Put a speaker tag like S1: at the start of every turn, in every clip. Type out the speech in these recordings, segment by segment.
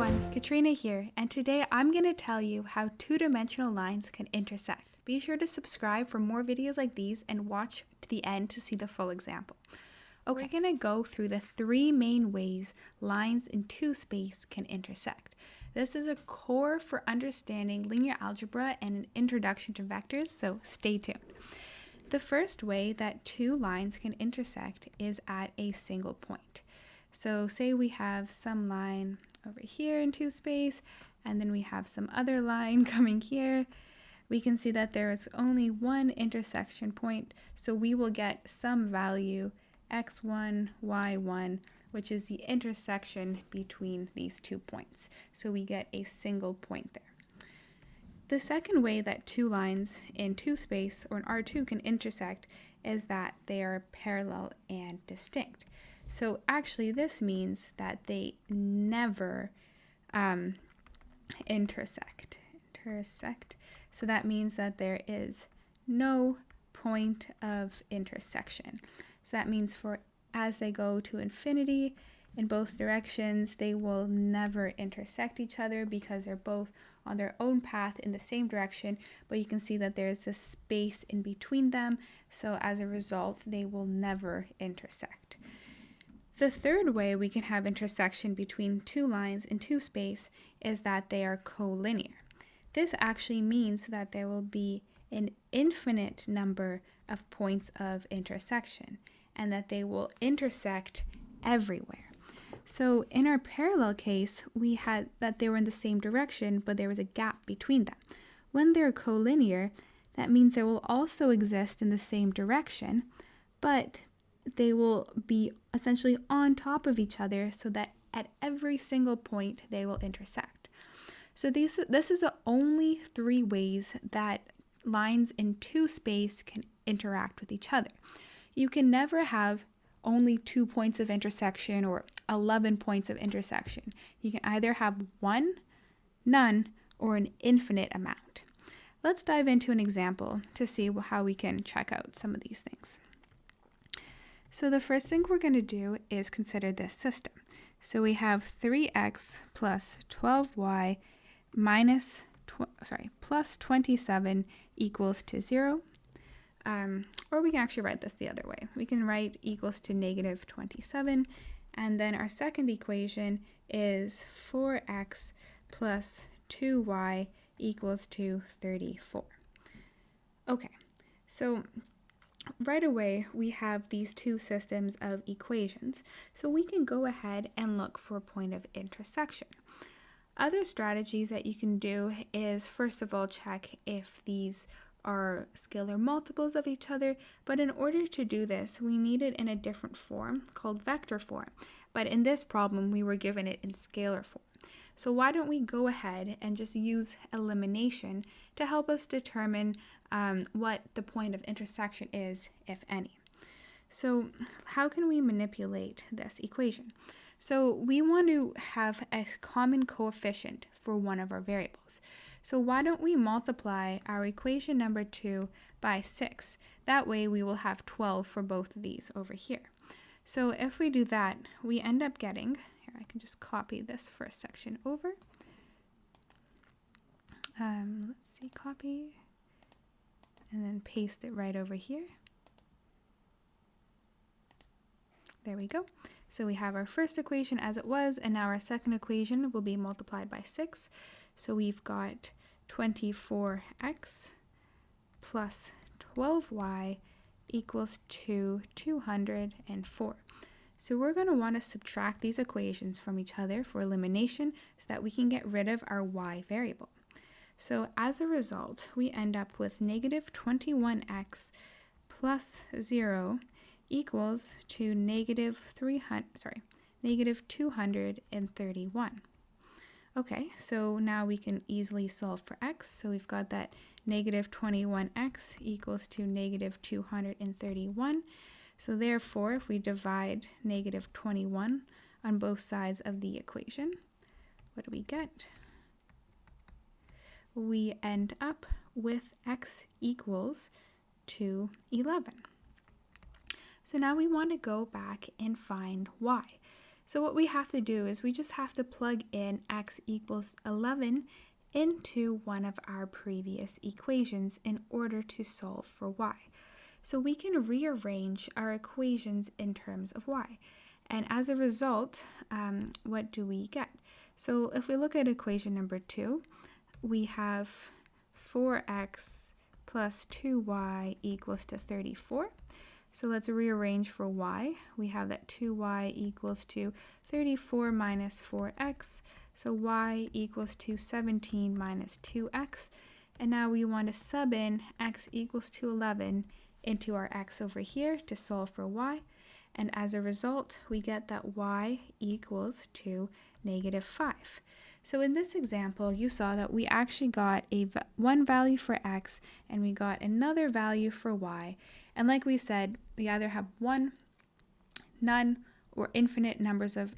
S1: everyone, Katrina here, and today I'm going to tell you how two-dimensional lines can intersect. Be sure to subscribe for more videos like these and watch to the end to see the full example. Okay, we're going to go through the three main ways lines in two space can intersect. This is a core for understanding linear algebra and an introduction to vectors, so stay tuned. The first way that two lines can intersect is at a single point. So say we have some line over here in two space, and then we have some other line coming here. We can see that there is only one intersection point, so we will get some value x1, y1, which is the intersection between these 2 points. So we get a single point there. The second way that two lines in two space or in R2 can intersect is that they are parallel and distinct. So actually this means that they never intersect. So that means that there is no point of intersection. So that means for as they go to infinity in both directions, they will never intersect each other because they're both on their own path in the same direction, but you can see that there's a space in between them, so as a result, they will never intersect. The third way we can have intersection between two lines in two space is that they are collinear. This actually means that there will be an infinite number of points of intersection and that they will intersect everywhere. So in our parallel case, we had that they were in the same direction, but there was a gap between them. When they're collinear, that means they will also exist in the same direction, but they will be essentially on top of each other so that at every single point they will intersect. So this is the only three ways that lines in two space can interact with each other. You can never have only 2 points of intersection or 11 points of intersection. You can either have one, none, or an infinite amount. Let's dive into an example to see how we can check out some of these things. So the first thing we're going to do is consider this system. So we have 3x plus 12y plus 27 equals to 0. Or we can actually write this the other way. We can write equals to negative 27, and then our second equation is 4x plus 2y equals to 34. Okay, so right away we have these two systems of equations, so we can go ahead and look for a point of intersection. Other strategies that you can do is, first of all, check if these are scalar multiples of each other, but in order to do this, we need it in a different form called vector form. But in this problem, we were given it in scalar form. So why don't we go ahead and just use elimination to help us determine what the point of intersection is, if any. So how can we manipulate this equation? So we want to have a common coefficient for one of our variables. So why don't we multiply our equation number 2 by 6? That way we will have 12 for both of these over here. So if we do that, we end up getting, here I can just copy this first section over. Let's see, copy, and then paste it right over here. There we go. So we have our first equation as it was, and now our second equation will be multiplied by 6. So we've got 24x plus 12y equals to 204. So we're going to want to subtract these equations from each other for elimination so that we can get rid of our y variable. So as a result, we end up with negative 21x plus 0 equals to negative 231. Okay, so now we can easily solve for x. So we've got that negative 21x equals to negative 231. So therefore, if we divide negative 21 on both sides of the equation, what do we get? We end up with x equals to 11. So now we want to go back and find y. So what we have to do is we just have to plug in x equals 11 into one of our previous equations in order to solve for y. So we can rearrange our equations in terms of y. And as a result, what do we get? So if we look at equation number 2, we have 4x plus 2y equals to 34. So let's rearrange for y. We have that 2y equals to 34 minus 4x. So y equals to 17 minus 2x. And now we want to sub in x equals to 11 into our x over here to solve for y. And as a result, we get that y equals to -5. So in this example, you saw that we actually got one value for x and we got another value for y. And like we said, we either have one, none, or infinite numbers of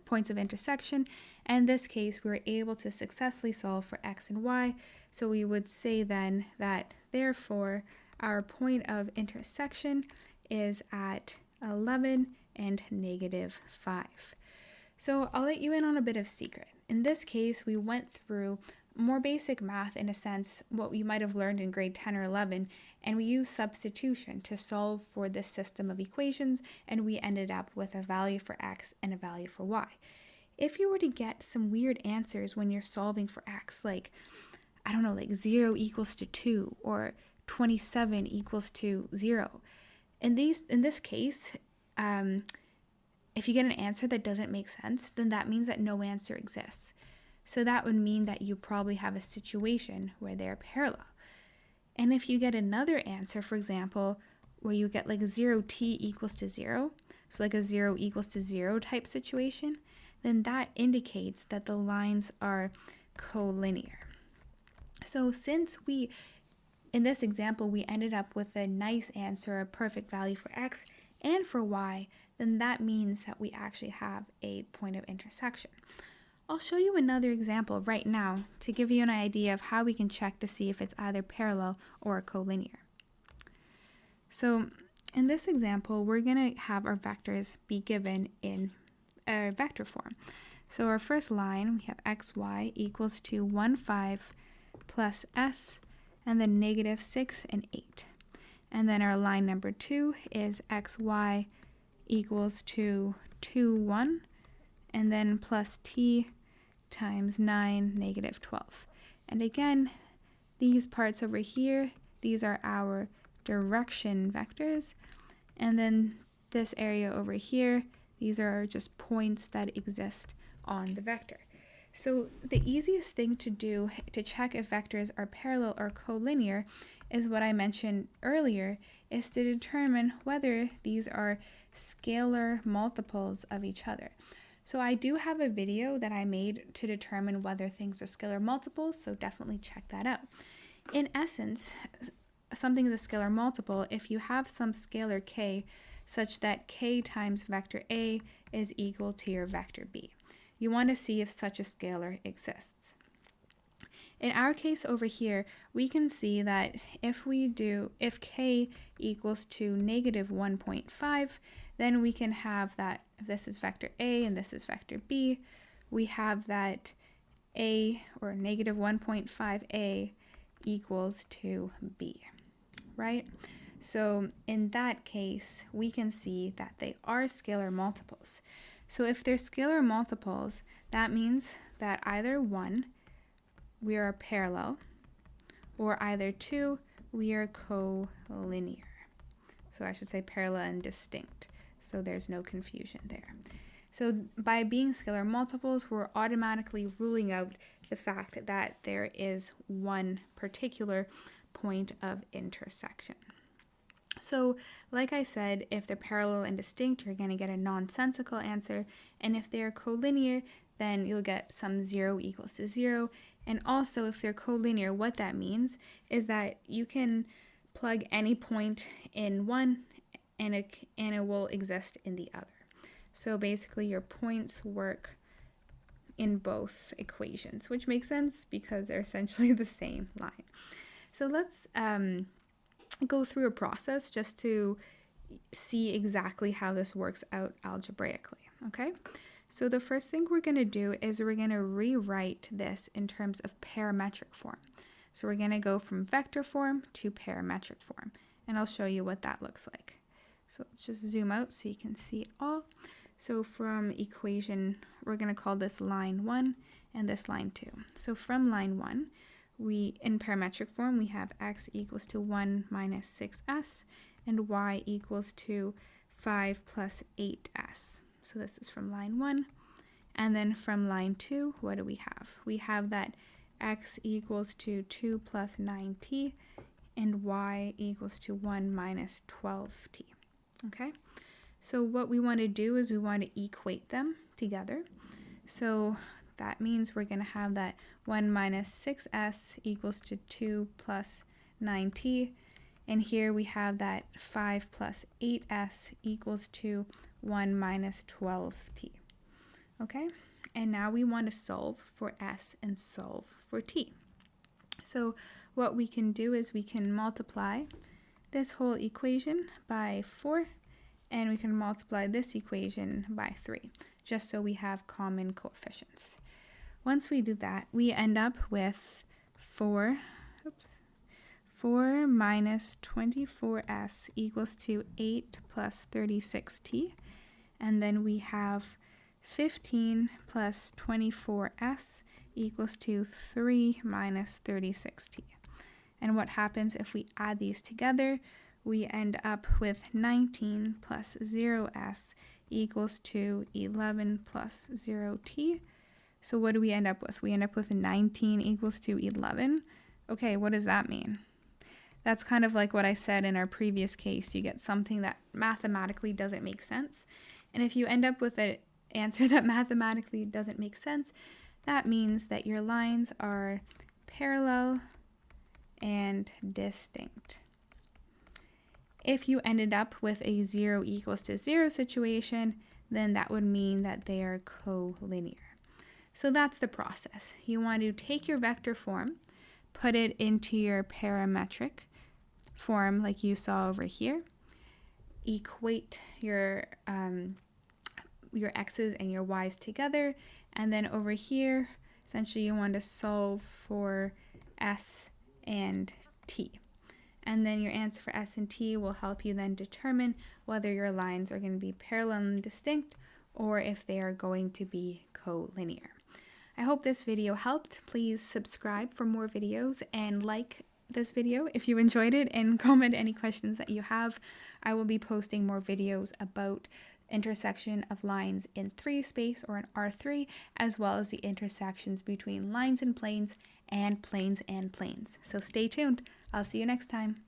S1: points of intersection. And in this case, we were able to successfully solve for x and y. So we would say then that therefore our point of intersection is at 11 and -5. So I'll let you in on a bit of secret. In this case, we went through more basic math, in a sense, what you might have learned in grade 10 or 11, and we used substitution to solve for this system of equations, and we ended up with a value for x and a value for y. If you were to get some weird answers when you're solving for x, like, I don't know, like 0 equals to 2 or 27 equals to 0, in this case, if you get an answer that doesn't make sense, then that means that no answer exists. So that would mean that you probably have a situation where they're parallel. And if you get another answer, for example, where you get like 0t equals to 0, so like a 0 equals to 0 type situation, then that indicates that the lines are collinear. So since in this example, we ended up with a nice answer, a perfect value for x and for y, then that means that we actually have a point of intersection. I'll show you another example right now to give you an idea of how we can check to see if it's either parallel or collinear. So in this example, we're going to have our vectors be given in a vector form. So our first line, we have xy equals to 1, 5 plus s, and then -6 and 8. And then our line number 2 is xy equals to 2, 1, and then plus t times 9, -12. And again, these parts over here, these are our direction vectors. And then this area over here, these are just points that exist on the vector. So the easiest thing to do to check if vectors are parallel or collinear is what I mentioned earlier, is to determine whether these are scalar multiples of each other. So I do have a video that I made to determine whether things are scalar multiples, so definitely check that out. In essence, something is a scalar multiple if you have some scalar k such that k times vector A is equal to your vector B. You want to see if such a scalar exists. In our case over here, we can see that if k equals to -1.5, then we can have that, if this is vector A and this is vector B, we have that A, or -1.5a, equals to B, right? So in that case, we can see that they are scalar multiples. So if they're scalar multiples, that means that either 1, we are parallel, or either 2, we are collinear. So I should say parallel and distinct, so there's no confusion there. So by being scalar multiples, we're automatically ruling out the fact that there is one particular point of intersection. So like I said, if they're parallel and distinct, you're going to get a nonsensical answer. And if they're collinear, then you'll get some 0 equals to 0. And also, if they're collinear, what that means is that you can plug any point in one and it will exist in the other. So basically, your points work in both equations, which makes sense because they're essentially the same line. So let's go through a process just to see exactly how this works out algebraically. okay? So the first thing we're going to do is we're going to rewrite this in terms of parametric form. So we're going to go from vector form to parametric form, and I'll show you what that looks like. So let's just zoom out so you can see it all. So from equation, we're going to call this line 1 and this line 2. So from line 1, in parametric form, we have x equals to 1 minus 6s and y equals to 5 plus 8s. So this is from line 1. And then from line 2, what do we have? We have that x equals to 2 plus 9t and y equals to 1 minus 12t. Okay? So what we want to do is we want to equate them together. So that means we're going to have that 1 minus 6s equals to 2 plus 9t. And here we have that 5 plus 8s equals to 1 minus 12t. Okay? And now we want to solve for s and solve for t. So what we can do is we can multiply this whole equation by 4, and we can multiply this equation by 3, just so we have common coefficients. Once we do that, we end up with 4 minus 24s equals to 8 plus 36t, and then we have 15 plus 24s equals to 3 minus 36t. And what happens if we add these together? We end up with 19 plus 0s equals to 11 plus 0t. So what do we end up with? We end up with 19 equals to 11. Okay, what does that mean? That's kind of like what I said in our previous case. You get something that mathematically doesn't make sense. And if you end up with an answer that mathematically doesn't make sense, that means that your lines are parallel and distinct. If you ended up with a 0 equals to 0 situation, then that would mean that they are collinear. So that's the process. You want to take your vector form, put it into your parametric form like you saw over here, equate your x's and your y's together, and then over here, essentially you want to solve for s and t. And then your answer for s and t will help you then determine whether your lines are going to be parallel and distinct or if they are going to be collinear. I hope this video helped. Please subscribe for more videos and like this video if you enjoyed it, and comment any questions that you have. I will be posting more videos about intersection of lines in 3 space or in R3, as well as the intersections between lines and planes and planes and planes. So stay tuned. I'll see you next time.